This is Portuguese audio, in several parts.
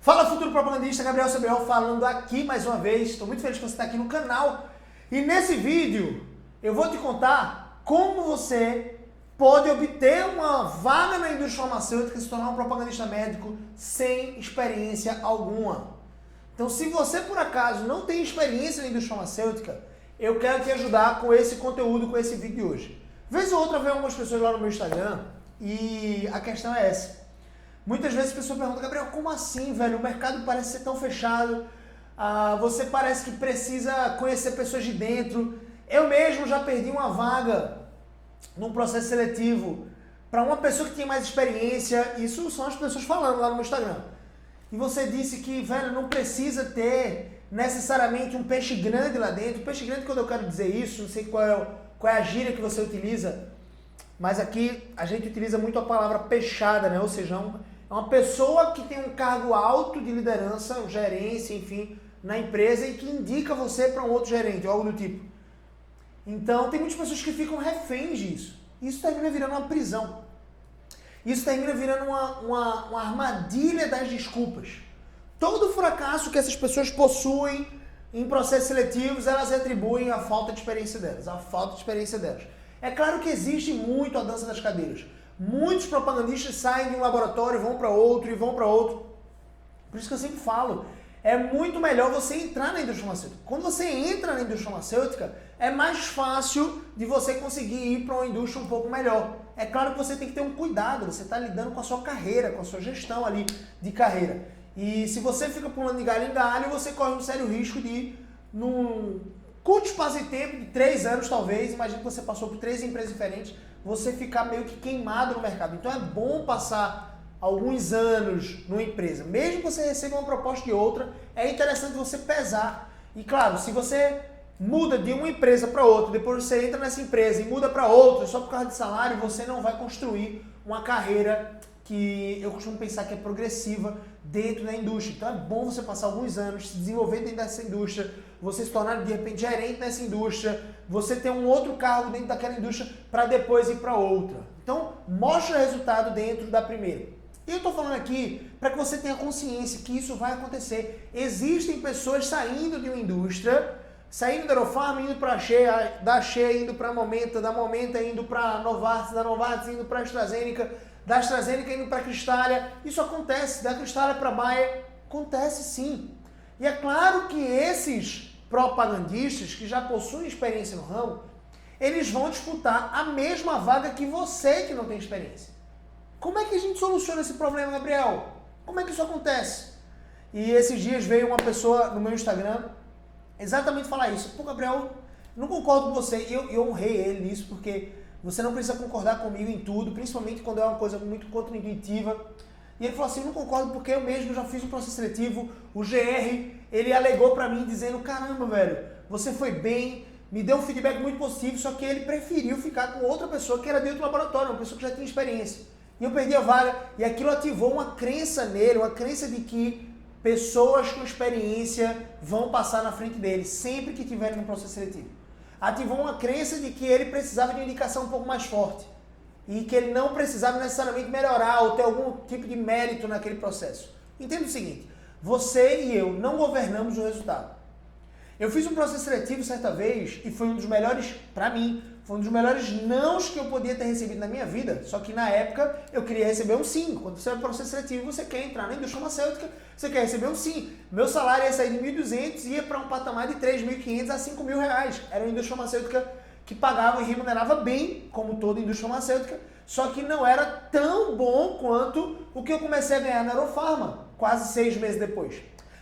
Fala, futuro propagandista, Gabriel CBO falando aqui mais uma vez. Estou muito feliz que você está aqui no canal. E nesse vídeo eu vou te contar como você pode obter uma vaga na indústria farmacêutica e se tornar um propagandista médico sem experiência alguma. Então, se você por acaso não tem experiência na indústria farmacêutica, eu quero te ajudar com esse conteúdo, com esse vídeo de hoje. Vez ou outra vem algumas pessoas lá no meu Instagram e a questão é essa. Muitas vezes as pessoas perguntam: Gabriel, como assim, velho? O mercado parece ser tão fechado, você parece que precisa conhecer pessoas de dentro. Eu mesmo já perdi uma vaga num processo seletivo para uma pessoa que tinha mais experiência. Isso são as pessoas falando lá no meu Instagram. E você disse que, velho, não precisa ter necessariamente um peixe grande lá dentro. Peixe grande, quando eu quero dizer isso, não sei qual é a gíria que você utiliza, mas aqui a gente utiliza muito a palavra peixada, né? Ou seja, é uma pessoa que tem um cargo alto de liderança, gerência, enfim, na empresa e que indica você para um outro gerente, ou algo do tipo. Então, tem muitas pessoas que ficam reféns disso. Isso termina virando uma prisão. Isso termina virando uma armadilha das desculpas. Todo fracasso que essas pessoas possuem em processos seletivos, elas atribuem à falta de experiência delas, à falta de experiência delas. É claro que existe muito a dança das cadeiras. Muitos propagandistas saem de um laboratório e vão para outro e vão para outro. Por isso que eu sempre falo, é muito melhor você entrar na indústria farmacêutica. Quando você entra na indústria farmacêutica, é mais fácil de você conseguir ir para uma indústria um pouco melhor. É claro que você tem que ter um cuidado, você está lidando com a sua carreira, com a sua gestão ali de carreira. E se você fica pulando de galho em galho, você corre um sério risco de ir num curto espaço de tempo, de 3 anos talvez, imagina que você passou por 3 empresas diferentes, você ficar meio que queimado no mercado. Então é bom passar alguns anos numa empresa. Mesmo que você receba uma proposta de outra, é interessante você pesar. E claro, se você muda de uma empresa para outra, depois você entra nessa empresa e muda para outra só por causa de salário, você não vai construir uma carreira que eu costumo pensar que é progressiva dentro da indústria. Então é bom você passar alguns anos, se desenvolver dentro dessa indústria, você se tornar de repente gerente nessa indústria, você ter um outro cargo dentro daquela indústria para depois ir para outra. Então mostra o resultado dentro da primeira. E eu estou falando aqui para que você tenha consciência que isso vai acontecer. Existem pessoas saindo de uma indústria, saindo da Aerofarma, indo para a Shea, da Shea indo para a Momenta, da Momenta indo para a Novartis, da Novartis indo para a AstraZeneca, da AstraZeneca indo para a Cristália. Isso acontece, da Cristália para a Bayer, acontece sim. E é claro que esses propagandistas que já possuem experiência no ramo, eles vão disputar a mesma vaga que você que não tem experiência. Como é que a gente soluciona esse problema, Gabriel? Como é que isso acontece? E esses dias veio uma pessoa no meu Instagram exatamente falar isso. Pô, Gabriel, não concordo com você. E eu honrei ele nisso, porque você não precisa concordar comigo em tudo, principalmente quando é uma coisa muito contraintuitiva. E ele falou assim: não concordo porque eu mesmo já fiz um processo seletivo, o GR, ele alegou pra mim dizendo: caramba, velho, você foi bem, me deu um feedback muito positivo, só que ele preferiu ficar com outra pessoa que era dentro do laboratório, uma pessoa que já tinha experiência. E eu perdi a vaga, e aquilo ativou uma crença nele, uma crença de que pessoas com experiência vão passar na frente dele, sempre que tiverem um processo seletivo. Ativou uma crença de que ele precisava de uma indicação um pouco mais forte. E que ele não precisava necessariamente melhorar ou ter algum tipo de mérito naquele processo. Entenda o seguinte: você e eu não governamos o resultado. Eu fiz um processo seletivo certa vez e foi um dos melhores, para mim, foi um dos melhores nãos que eu podia ter recebido na minha vida. Só que na época eu queria receber um sim. Quando você é um processo seletivo, você quer entrar na indústria farmacêutica, você quer receber um sim. Meu salário ia sair de 1.200 e ia para um patamar de 3.500 a 5.000 reais. Era uma indústria farmacêutica que pagava e remunerava bem, como toda indústria farmacêutica, só que não era tão bom quanto o que eu comecei a ganhar na Aerofarma, quase 6 meses depois.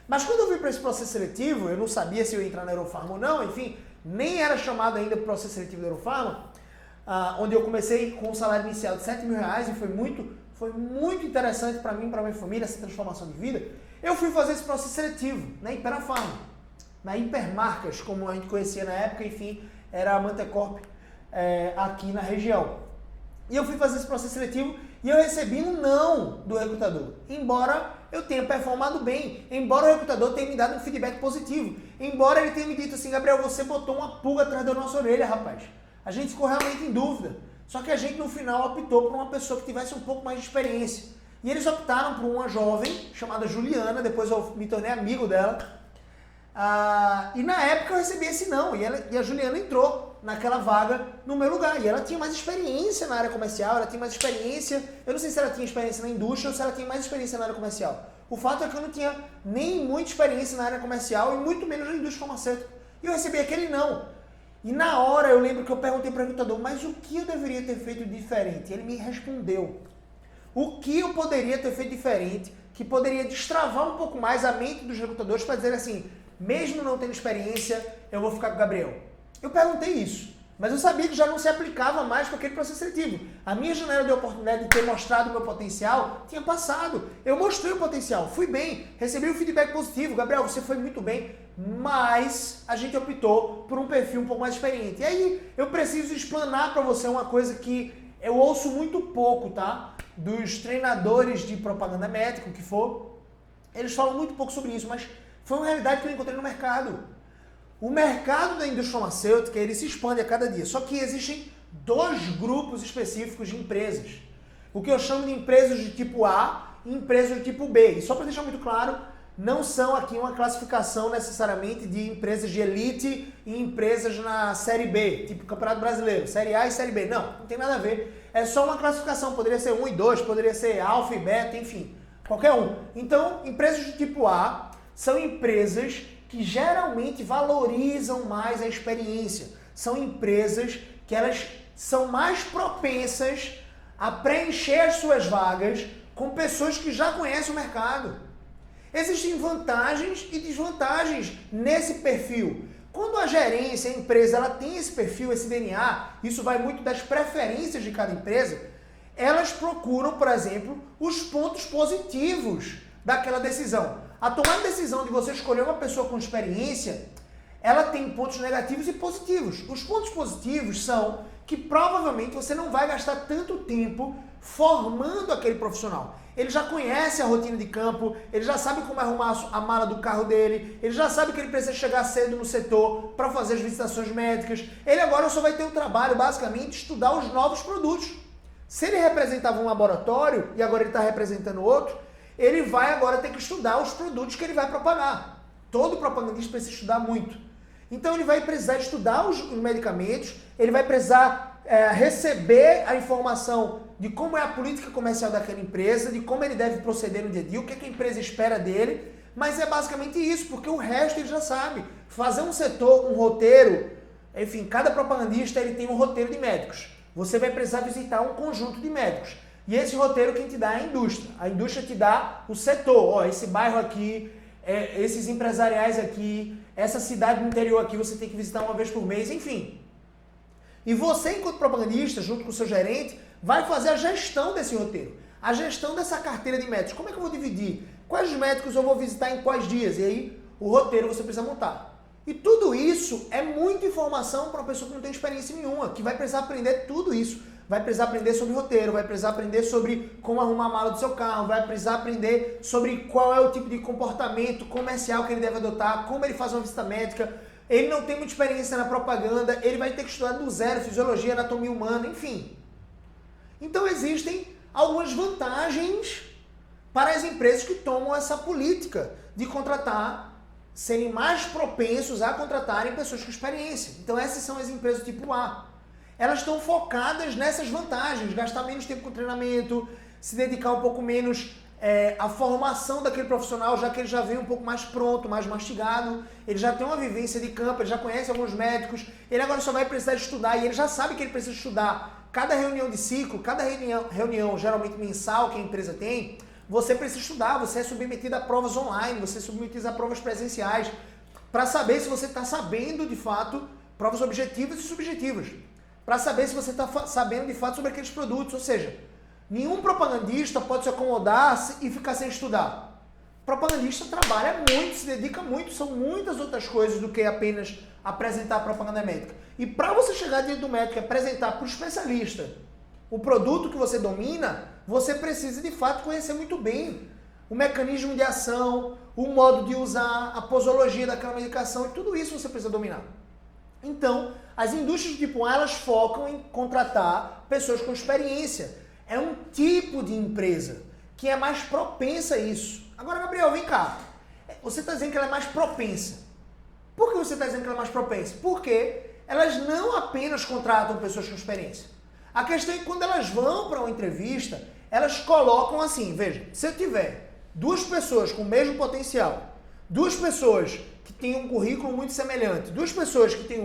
Mas quando eu vim para esse processo seletivo, eu não sabia se eu ia entrar na Aerofarma ou não, enfim, nem era chamado ainda para o processo seletivo da Aerofarma, onde eu comecei com um salário inicial de 7.000 reais e foi muito interessante para mim, para minha família, essa transformação de vida. Eu fui fazer esse processo seletivo na Imperafarma, na Hipermarcas, como a gente conhecia na época, enfim, era a Mantecorp aqui na região. E eu fui fazer esse processo seletivo e eu recebi um não do recrutador, embora eu tenha performado bem, embora o recrutador tenha me dado um feedback positivo, embora ele tenha me dito assim: Gabriel, você botou uma pulga atrás da nossa orelha, rapaz. A gente ficou realmente em dúvida, só que a gente no final optou por uma pessoa que tivesse um pouco mais de experiência. E eles optaram por uma jovem chamada Juliana, depois eu me tornei amigo dela. E na época eu recebi esse não, e a Juliana entrou naquela vaga no meu lugar. E ela tinha mais experiência na área comercial, ela tinha mais experiência, eu não sei se ela tinha experiência na indústria ou se ela tinha mais experiência na área comercial. O fato é que eu não tinha nem muita experiência na área comercial e muito menos na indústria farmacêutica. E eu recebi aquele não. E na hora eu lembro que eu perguntei para o recrutador, mas o que eu deveria ter feito diferente? Ele me respondeu. O que eu poderia ter feito diferente, que poderia destravar um pouco mais a mente dos recrutadores para dizer assim, mesmo não tendo experiência, eu vou ficar com o Gabriel. Eu perguntei isso, mas eu sabia que já não se aplicava mais com aquele processo seletivo. A minha janela de oportunidade de ter mostrado o meu potencial tinha passado. Eu mostrei o potencial, fui bem, recebi um feedback positivo. Gabriel, você foi muito bem, mas a gente optou por um perfil um pouco mais experiente. E aí eu preciso explanar para você uma coisa que eu ouço muito pouco, tá? Dos treinadores de propaganda médica, o que for. Eles falam muito pouco sobre isso, mas foi uma realidade que eu encontrei no mercado. O mercado da indústria farmacêutica, ele se expande a cada dia. Só que existem dois grupos específicos de empresas. O que eu chamo de empresas de tipo A e empresas de tipo B. E só para deixar muito claro, não são aqui uma classificação necessariamente de empresas de elite e empresas na série B, tipo Campeonato Brasileiro, série A e série B. Não tem nada a ver. É só uma classificação, poderia ser 1 e 2, poderia ser alfa e beta, enfim, qualquer um. Então, empresas de tipo A são empresas que geralmente valorizam mais a experiência. São empresas que elas são mais propensas a preencher as suas vagas com pessoas que já conhecem o mercado. Existem vantagens e desvantagens nesse perfil. Quando a gerência, a empresa, ela tem esse perfil, esse DNA, isso vai muito das preferências de cada empresa, elas procuram, por exemplo, os pontos positivos daquela decisão. A tomar a decisão de você escolher uma pessoa com experiência, ela tem pontos negativos e positivos. Os pontos positivos são que provavelmente você não vai gastar tanto tempo formando aquele profissional. Ele já conhece a rotina de campo, ele já sabe como arrumar a mala do carro dele, ele já sabe que ele precisa chegar cedo no setor para fazer as visitações médicas. Ele agora só vai ter o trabalho, basicamente, de estudar os novos produtos. Se ele representava um laboratório e agora ele está representando outro, ele vai agora ter que estudar os produtos que ele vai propagar. Todo propagandista precisa estudar muito. Então ele vai precisar estudar os medicamentos, ele vai precisar receber a informação de como é a política comercial daquela empresa, de como ele deve proceder no dia a dia, o que a empresa espera dele, mas é basicamente isso, porque o resto ele já sabe. Fazer um setor, um roteiro, enfim, cada propagandista ele tem um roteiro de médicos. Você vai precisar visitar um conjunto de médicos. E esse roteiro quem te dá é a indústria. A indústria te dá o setor. Ó, esse bairro aqui, esses empresariais aqui, essa cidade no interior aqui, você tem que visitar uma vez por mês, enfim. E você, enquanto propagandista, junto com o seu gerente, vai fazer a gestão desse roteiro. A gestão dessa carteira de médicos. Como é que eu vou dividir? Quais médicos eu vou visitar em quais dias? E aí, o roteiro você precisa montar. E tudo isso é muita informação para uma pessoa que não tem experiência nenhuma, que vai precisar aprender tudo isso. Vai precisar aprender sobre roteiro, vai precisar aprender sobre como arrumar a mala do seu carro, vai precisar aprender sobre qual é o tipo de comportamento comercial que ele deve adotar, como ele faz uma visita médica. Ele não tem muita experiência na propaganda, ele vai ter que estudar do zero fisiologia, anatomia humana, enfim. Então existem algumas vantagens para as empresas que tomam essa política de contratar, serem mais propensos a contratarem pessoas com experiência. Então essas são as empresas tipo A. Elas estão focadas nessas vantagens, gastar menos tempo com treinamento, se dedicar um pouco menos à formação daquele profissional, já que ele já vem um pouco mais pronto, mais mastigado, ele já tem uma vivência de campo, ele já conhece alguns médicos, ele agora só vai precisar estudar e ele já sabe que ele precisa estudar. Cada reunião de ciclo, cada reunião geralmente mensal que a empresa tem, você precisa estudar, você é submetido a provas online, você é submetido a provas presenciais, para saber se você está sabendo de fato provas objetivas e subjetivas. Para saber se você está sabendo de fato sobre aqueles produtos. Ou seja, nenhum propagandista pode se acomodar e ficar sem estudar. O propagandista trabalha muito, se dedica muito, são muitas outras coisas do que apenas apresentar a propaganda médica. E para você chegar diante do médico e apresentar para o especialista o produto que você domina, você precisa de fato conhecer muito bem o mecanismo de ação, o modo de usar, a posologia daquela medicação, e tudo isso você precisa dominar. Então, as indústrias de tipo A, elas focam em contratar pessoas com experiência. É um tipo de empresa que é mais propensa a isso. Agora, Gabriel, vem cá. Você está dizendo que ela é mais propensa. Por que você está dizendo que ela é mais propensa? Porque elas não apenas contratam pessoas com experiência. A questão é que quando elas vão para uma entrevista, elas colocam assim, veja, se eu tiver duas pessoas com o mesmo potencial, duas pessoas que têm um currículo muito semelhante, duas pessoas que têm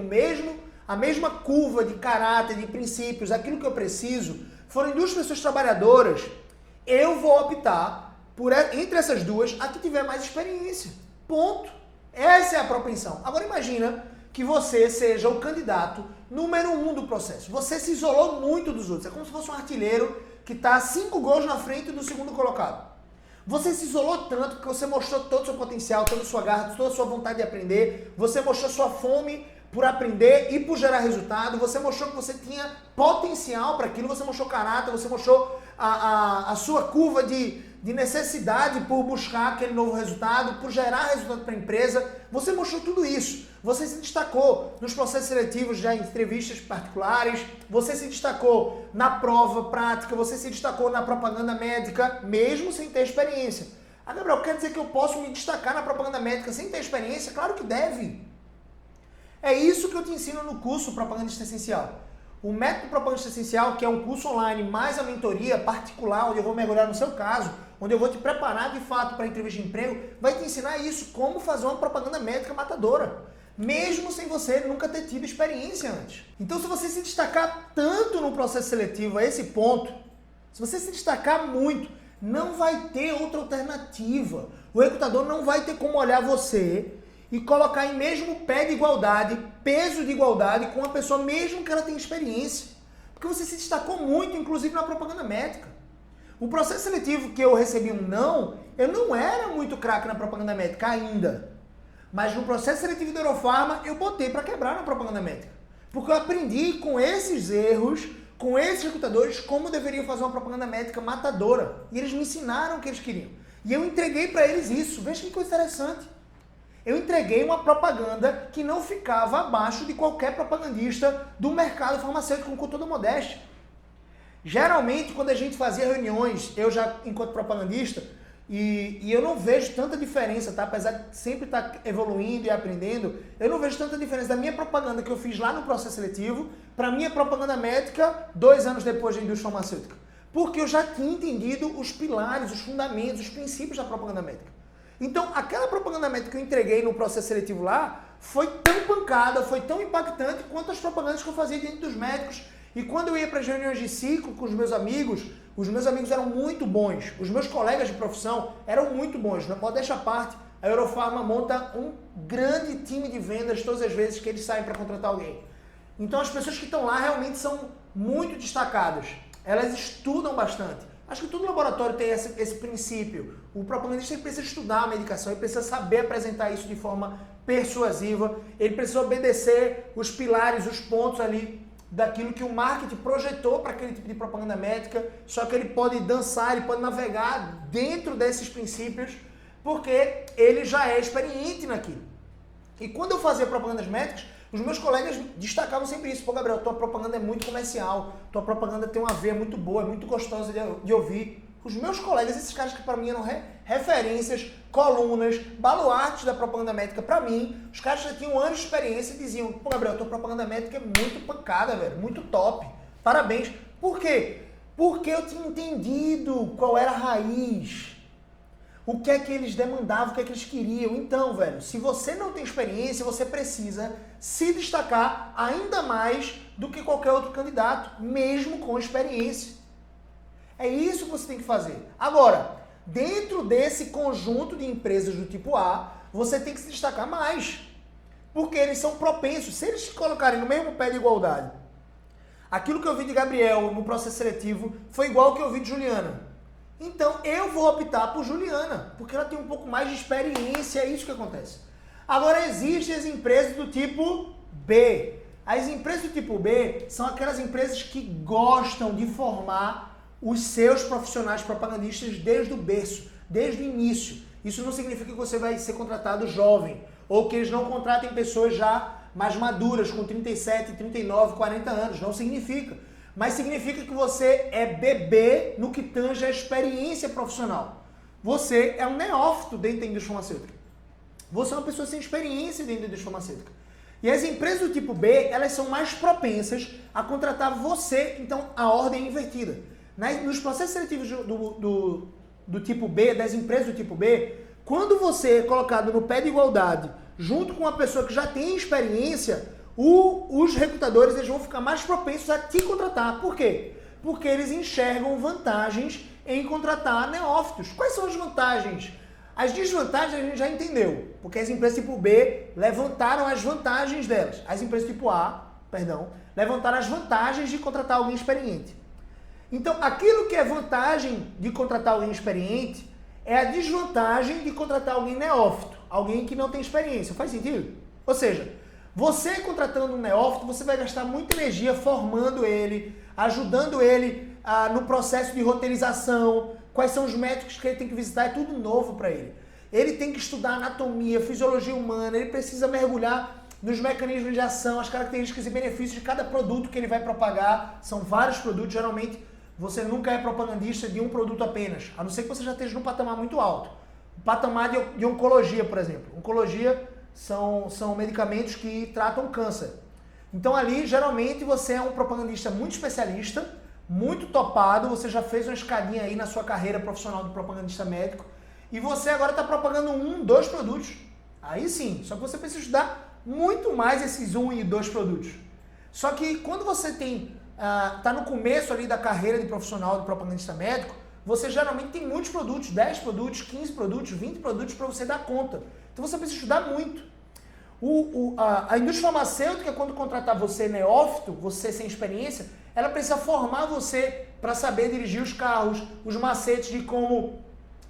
a mesma curva de caráter, de princípios, aquilo que eu preciso, forem duas pessoas trabalhadoras, eu vou optar entre essas duas a que tiver mais experiência. Ponto. Essa é a propensão. Agora imagina que você seja o candidato número 1 do processo. Você se isolou muito dos outros. É como se fosse um artilheiro que está 5 gols na frente do segundo colocado. Você se isolou tanto porque você mostrou todo o seu potencial, toda a sua garra, toda a sua vontade de aprender, você mostrou sua fome por aprender e por gerar resultado, você mostrou que você tinha potencial para aquilo, você mostrou caráter, você mostrou a sua curva de necessidade por buscar aquele novo resultado, por gerar resultado para a empresa, você mostrou tudo isso. Você se destacou nos processos seletivos, já em entrevistas particulares, você se destacou na prova prática, você se destacou na propaganda médica, mesmo sem ter experiência. Ah, Gabriel, quer dizer que eu posso me destacar na propaganda médica sem ter experiência? Claro que deve. É isso que eu te ensino no curso Propagandista Essencial. O método Propagandista Essencial, que é um curso online mais a mentoria particular, onde eu vou mergulhar no seu caso, onde eu vou te preparar de fato para a entrevista de emprego, vai te ensinar isso, como fazer uma propaganda médica matadora, mesmo sem você nunca ter tido experiência antes. Então, se você se destacar tanto no processo seletivo a esse ponto, se você se destacar muito, não vai ter outra alternativa. O recrutador não vai ter como olhar você e colocar em mesmo pé de igualdade, peso de igualdade com a pessoa mesmo que ela tenha experiência. Porque você se destacou muito, inclusive na propaganda médica. O processo seletivo que eu recebi um não, eu não era muito craque na propaganda médica ainda. Mas no processo seletivo da Eurofarma, eu botei para quebrar na propaganda médica. Porque eu aprendi com esses erros, com esses recrutadores, como eu deveria fazer uma propaganda médica matadora. E eles me ensinaram o que eles queriam. E eu entreguei para eles isso. Veja que coisa interessante. Eu entreguei uma propaganda que não ficava abaixo de qualquer propagandista do mercado farmacêutico, com toda modéstia. Geralmente, quando a gente fazia reuniões, eu já, enquanto propagandista, e eu não vejo tanta diferença, tá? Apesar de sempre estar evoluindo e aprendendo, eu não vejo tanta diferença da minha propaganda que eu fiz lá no processo seletivo para a minha propaganda médica 2 anos depois da indústria farmacêutica. Porque eu já tinha entendido os pilares, os fundamentos, os princípios da propaganda médica. Então, aquela propaganda médica que eu entreguei no processo seletivo lá foi tão pancada, foi tão impactante quanto as propagandas que eu fazia dentro dos médicos. E quando eu ia para as reuniões de ciclo com os meus amigos eram muito bons. Os meus colegas de profissão eram muito bons. Não pode deixar parte, a Eurofarma monta um grande time de vendas todas as vezes que eles saem para contratar alguém. Então, as pessoas que estão lá realmente são muito destacadas. Elas estudam bastante. Acho que todo laboratório tem esse princípio. O propagandista precisa estudar a medicação, ele precisa saber apresentar isso de forma persuasiva, ele precisa obedecer os pilares, os pontos ali daquilo que o marketing projetou para aquele tipo de propaganda médica, só que ele pode dançar, ele pode navegar dentro desses princípios, porque ele já é experiente naquilo. E quando eu fazia propagandas médicas, os meus colegas destacavam sempre isso. Pô, Gabriel, tua propaganda é muito comercial, tua propaganda tem uma veia muito boa, é muito gostosa de ouvir. Os meus colegas, esses caras que para mim eram referências, colunas, baluartes da propaganda médica para mim, os caras já tinham anos de experiência e diziam, pô, Gabriel, tua propaganda médica é muito pancada, velho, muito top, parabéns. Por quê? Porque eu tinha entendido qual era a raiz, o que é que eles demandavam, o que é que eles queriam. Então, velho, se você não tem experiência, você precisa se destacar ainda mais do que qualquer outro candidato, mesmo com experiência. É isso que você tem que fazer. Agora, dentro desse conjunto de empresas do tipo A, você tem que se destacar mais, porque eles são propensos. Se eles te colocarem no mesmo pé de igualdade, aquilo que eu vi de Gabriel no processo seletivo foi igual ao que eu vi de Juliana. Então, eu vou optar por Juliana, porque ela tem um pouco mais de experiência, é isso que acontece. Agora, existem as empresas do tipo B. As empresas do tipo B são aquelas empresas que gostam de formar os seus profissionais propagandistas desde o berço, desde o início. Isso não significa que você vai ser contratado jovem, ou que eles não contratem pessoas já mais maduras, com 37, 39, 40 anos. Não significa. mas significa que você é bebê no que tange a experiência profissional. Você é um neófito dentro da indústria farmacêutica. Você é uma pessoa sem experiência dentro da indústria farmacêutica. E as empresas do tipo B, elas são mais propensas a contratar você, então a ordem é invertida. Nos processos seletivos do tipo B, das empresas do tipo B, quando você é colocado no pé de igualdade, junto com uma pessoa que já tem experiência, os recrutadores eles vão ficar mais propensos a te contratar. Por quê? Porque eles enxergam vantagens em contratar neófitos. Quais são as vantagens? As desvantagens a gente já entendeu, porque as empresas tipo B levantaram as vantagens delas. As empresas tipo A, levantaram as vantagens de contratar alguém experiente. Então, aquilo que é vantagem de contratar alguém experiente é a desvantagem de contratar alguém neófito, alguém que não tem experiência. Faz sentido? Ou seja, você contratando um neófito, você vai gastar muita energia formando ele, ajudando ele no processo de roteirização, quais são os médicos que ele tem que visitar, é tudo novo para ele. Ele tem que estudar anatomia, fisiologia humana, ele precisa mergulhar nos mecanismos de ação, as características e benefícios de cada produto que ele vai propagar. São vários produtos, geralmente você nunca é propagandista de um produto apenas, a não ser que você já esteja num patamar muito alto. O patamar de oncologia, por exemplo. Oncologia são medicamentos que tratam câncer. Então ali, geralmente, você é um propagandista muito especialista, muito topado, você já fez uma escadinha aí na sua carreira profissional de propagandista médico, e você agora está propagando 1, 2 produtos. Aí sim, só que você precisa estudar muito mais esses 1 e 2 produtos. Só que quando você está no começo ali da carreira de profissional de propagandista médico, você geralmente tem muitos produtos, 10 produtos, 15 produtos, 20 produtos para você dar conta. Então você precisa estudar muito. A indústria farmacêutica, quando contratar você neófito, você sem experiência, ela precisa formar você para saber dirigir os carros, os macetes de como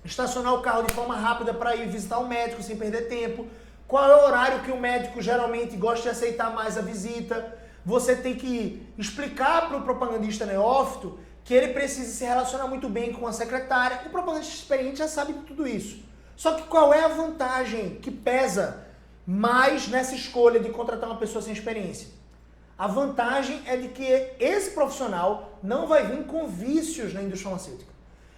estacionar o carro de forma rápida para ir visitar o médico sem perder tempo, qual é o horário que o médico geralmente gosta de aceitar mais a visita. Você tem que explicar para o propagandista neófito que ele precisa se relacionar muito bem com a secretária. O propagandista experiente já sabe de tudo isso. Só que qual é a vantagem que pesa mais nessa escolha de contratar uma pessoa sem experiência? A vantagem é de que esse profissional não vai vir com vícios na indústria farmacêutica.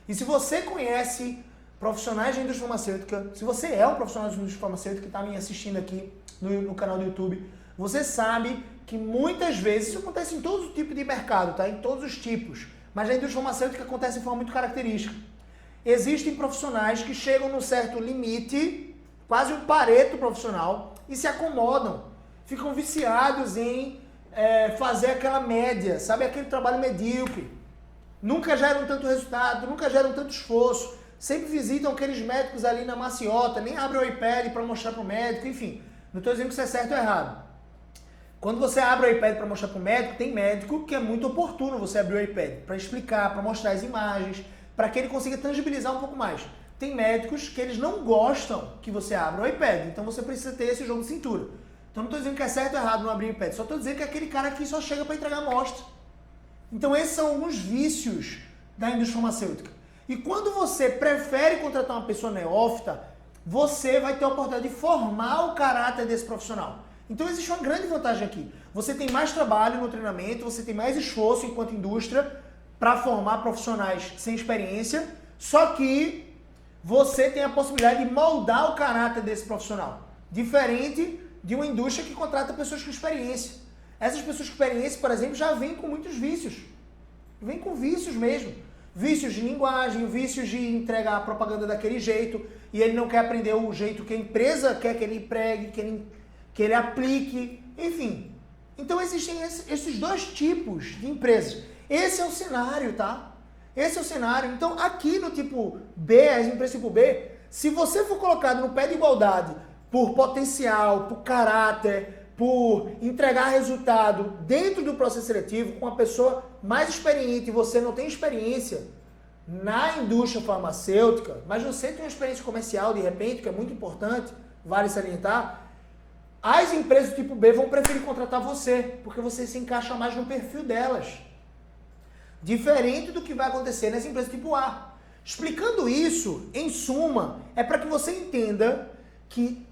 E se você conhece profissionais da indústria farmacêutica, se você é um profissional da indústria farmacêutica que está me assistindo aqui no canal do YouTube, você sabe que muitas vezes, isso acontece em todos os tipos de mercado, tá? Em todos os tipos, mas na indústria farmacêutica acontece de forma muito característica. Existem profissionais que chegam num certo limite, quase um Pareto profissional, e se acomodam, ficam viciados em fazer aquela média, sabe? Aquele trabalho medíocre. Nunca geram tanto resultado, nunca geram tanto esforço, sempre visitam aqueles médicos ali na maciota, nem abrem o iPad para mostrar para o médico, enfim. Não estou dizendo que isso é certo ou errado. Quando você abre o iPad para mostrar para o médico, tem médico que é muito oportuno você abrir o iPad para explicar, para mostrar as imagens, para que ele consiga tangibilizar um pouco mais. Tem médicos que eles não gostam que você abra o iPad, então você precisa ter esse jogo de cintura. Então não estou dizendo que é certo ou errado não abrir o iPad, só estou dizendo que é aquele cara que só chega para entregar amostra. Então esses são alguns vícios da indústria farmacêutica. E quando você prefere contratar uma pessoa neófita, você vai ter a oportunidade de formar o caráter desse profissional. Então existe uma grande vantagem aqui. Você tem mais trabalho no treinamento, você tem mais esforço enquanto indústria para formar profissionais sem experiência, só que você tem a possibilidade de moldar o caráter desse profissional. Diferente de uma indústria que contrata pessoas com experiência. Essas pessoas com experiência, por exemplo, já vêm com muitos vícios. Vêm com vícios mesmo. Vícios de linguagem, vícios de entregar a propaganda daquele jeito, e ele não quer aprender o jeito que a empresa quer que ele empregue, que ele aplique, enfim. Então existem esses 2 tipos de empresas. Esse é o cenário, tá? Esse é o cenário. Então aqui no tipo B, as empresas tipo B, se você for colocado no pé de igualdade por potencial, por caráter, por entregar resultado dentro do processo seletivo com uma pessoa mais experiente e você não tem experiência na indústria farmacêutica, mas você tem uma experiência comercial de repente, que é muito importante, vale salientar, as empresas do tipo B vão preferir contratar você, porque você se encaixa mais no perfil delas. Diferente do que vai acontecer nas empresas tipo A. Explicando isso, em suma, é para que você entenda que,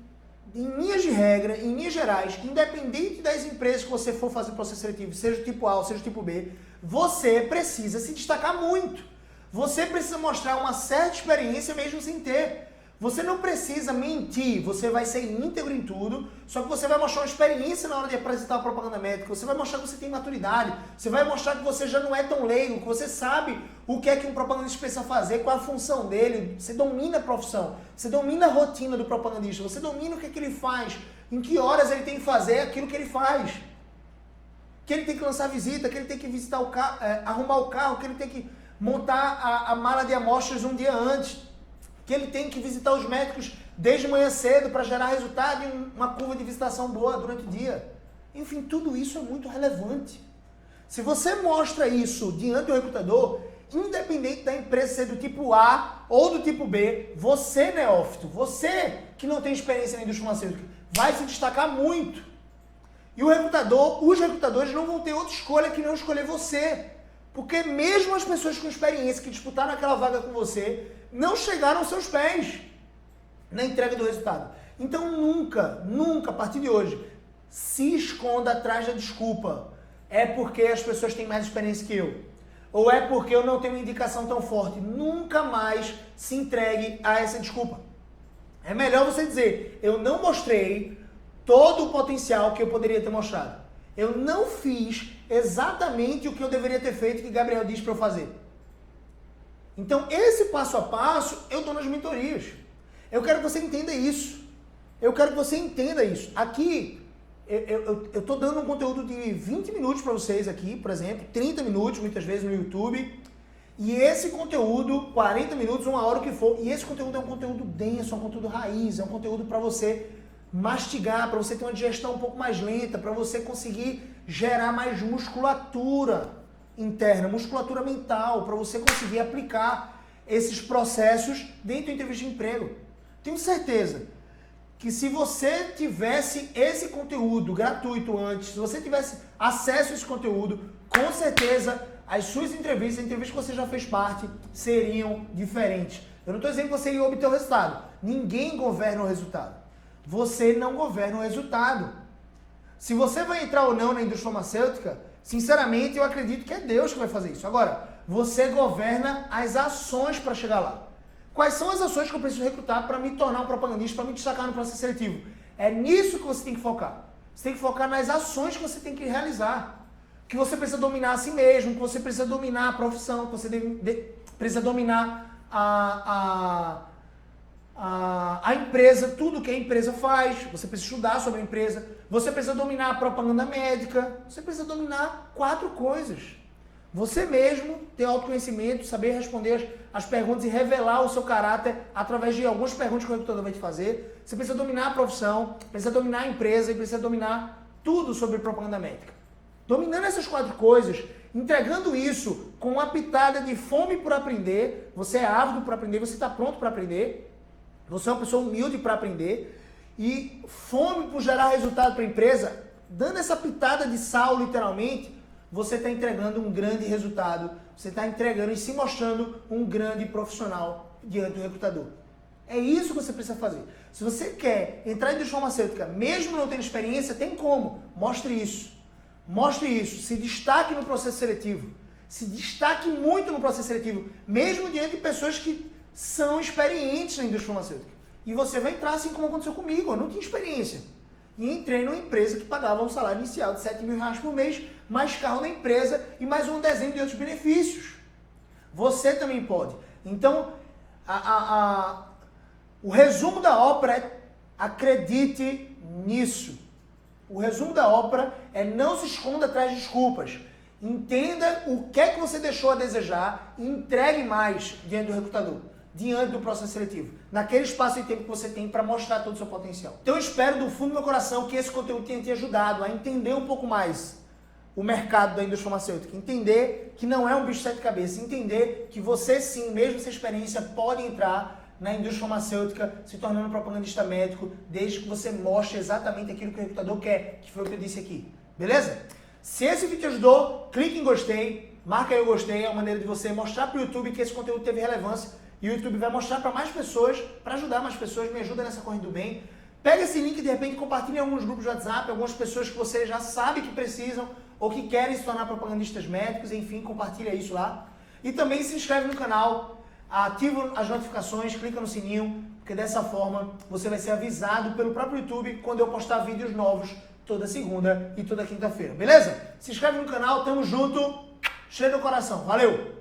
em linhas de regra, em linhas gerais, independente das empresas que você for fazer processo seletivo, seja o tipo A ou seja o tipo B, você precisa se destacar muito. Você precisa mostrar uma certa experiência mesmo sem ter. Você não precisa mentir, você vai ser íntegro em tudo, só que você vai mostrar uma experiência na hora de apresentar a propaganda médica, você vai mostrar que você tem maturidade, você vai mostrar que você já não é tão leigo, que você sabe o que é que um propagandista precisa fazer, qual a função dele, você domina a profissão, você domina a rotina do propagandista, você domina o que é que ele faz, em que horas ele tem que fazer aquilo que ele faz. Que ele tem que lançar visita, que ele tem que visitar o carro, arrumar o carro, que ele tem que montar a mala de amostras um dia antes, que ele tem que visitar os médicos desde manhã cedo para gerar resultado e uma curva de visitação boa durante o dia. Enfim, tudo isso é muito relevante. Se você mostra isso diante do recrutador, independente da empresa ser do tipo A ou do tipo B, você, neófito, você que não tem experiência na indústria farmacêutica, vai se destacar muito. E os recrutadores não vão ter outra escolha que não escolher você. Porque mesmo as pessoas com experiência que disputaram aquela vaga com você, não chegaram aos seus pés na entrega do resultado. Então nunca, a partir de hoje, se esconda atrás da desculpa. É porque as pessoas têm mais experiência que eu. Ou é porque eu não tenho uma indicação tão forte. Nunca mais se entregue a essa desculpa. É melhor você dizer, eu não mostrei todo o potencial que eu poderia ter mostrado. Eu não fiz exatamente o que eu deveria ter feito, que Gabriel disse para eu fazer. Então, esse passo a passo, eu dou nas mentorias. Eu quero que você entenda isso. Aqui, eu estou dando um conteúdo de 20 minutos para vocês aqui, por exemplo, 30 minutos, muitas vezes, no YouTube. E esse conteúdo, 40 minutos, 1 hora, o que for. E esse conteúdo é um conteúdo denso, é um conteúdo raiz, é um conteúdo para você mastigar, para você ter uma digestão um pouco mais lenta, para você conseguir gerar mais musculatura interna, musculatura mental, para você conseguir aplicar esses processos dentro da entrevista de emprego. Tenho certeza que se você tivesse esse conteúdo gratuito antes, se você tivesse acesso a esse conteúdo, com certeza as suas entrevistas, as entrevistas que você já fez parte, seriam diferentes. Eu não estou dizendo que você ia obter o resultado. Ninguém governa o resultado. Você não governa o resultado. Se você vai entrar ou não na indústria farmacêutica, sinceramente eu acredito que é Deus que vai fazer isso. Agora, você governa as ações para chegar lá. Quais são as ações que eu preciso recrutar para me tornar um propagandista, para me destacar no processo seletivo? É nisso que você tem que focar. Você tem que focar nas ações que você tem que realizar. Que você precisa dominar a si mesmo, que você precisa dominar a profissão, que você precisa dominar a empresa, tudo que a empresa faz, você precisa estudar sobre a empresa, você precisa dominar a propaganda médica, você precisa dominar 4 coisas. Você mesmo ter autoconhecimento, saber responder as perguntas e revelar o seu caráter através de algumas perguntas que o recrutador vai te fazer. Você precisa dominar a profissão, precisa dominar a empresa e precisa dominar tudo sobre propaganda médica. Dominando essas 4 coisas, entregando isso com uma pitada de fome por aprender, você é ávido por aprender, você está pronto para aprender, você é uma pessoa humilde para aprender e fome por gerar resultado para a empresa, dando essa pitada de sal, literalmente, você está entregando um grande resultado, você está entregando e se mostrando um grande profissional diante do recrutador. É isso que você precisa fazer. Se você quer entrar em indústria farmacêutica, mesmo não tendo experiência, tem como. Mostre isso. Mostre isso. Se destaque no processo seletivo. Se destaque muito no processo seletivo, mesmo diante de pessoas que são experientes na indústria farmacêutica. E você vai entrar assim como aconteceu comigo. Eu não tinha experiência. E entrei numa empresa que pagava um salário inicial de R$7.000 por mês, mais carro na empresa e mais um desenho de outros benefícios. Você também pode. Então, o resumo da ópera é acredite nisso. O resumo da ópera é não se esconda atrás de desculpas. Entenda o que é que você deixou a desejar e entregue mais diante do recrutador, diante do processo seletivo, naquele espaço de tempo que você tem para mostrar todo o seu potencial. Então eu espero do fundo do meu coração que esse conteúdo tenha te ajudado a entender um pouco mais o mercado da indústria farmacêutica, entender que não é um bicho de 7 cabeças, entender que você sim, mesmo sem experiência, pode entrar na indústria farmacêutica se tornando propagandista médico, desde que você mostre exatamente aquilo que o recrutador quer, que foi o que eu disse aqui. Beleza? Se esse vídeo te ajudou, clique em gostei, marca aí o gostei, é uma maneira de você mostrar para o YouTube que esse conteúdo teve relevância e o YouTube vai mostrar para mais pessoas, para ajudar mais pessoas, me ajuda nessa corrida do bem. Pega esse link e de repente compartilha em alguns grupos de WhatsApp, algumas pessoas que você já sabe que precisam, ou que querem se tornar propagandistas médicos, enfim, compartilha isso lá. E também se inscreve no canal, ativa as notificações, clica no sininho, porque dessa forma você vai ser avisado pelo próprio YouTube quando eu postar vídeos novos toda segunda e toda quinta-feira, beleza? Se inscreve no canal, tamo junto, cheio do coração, valeu!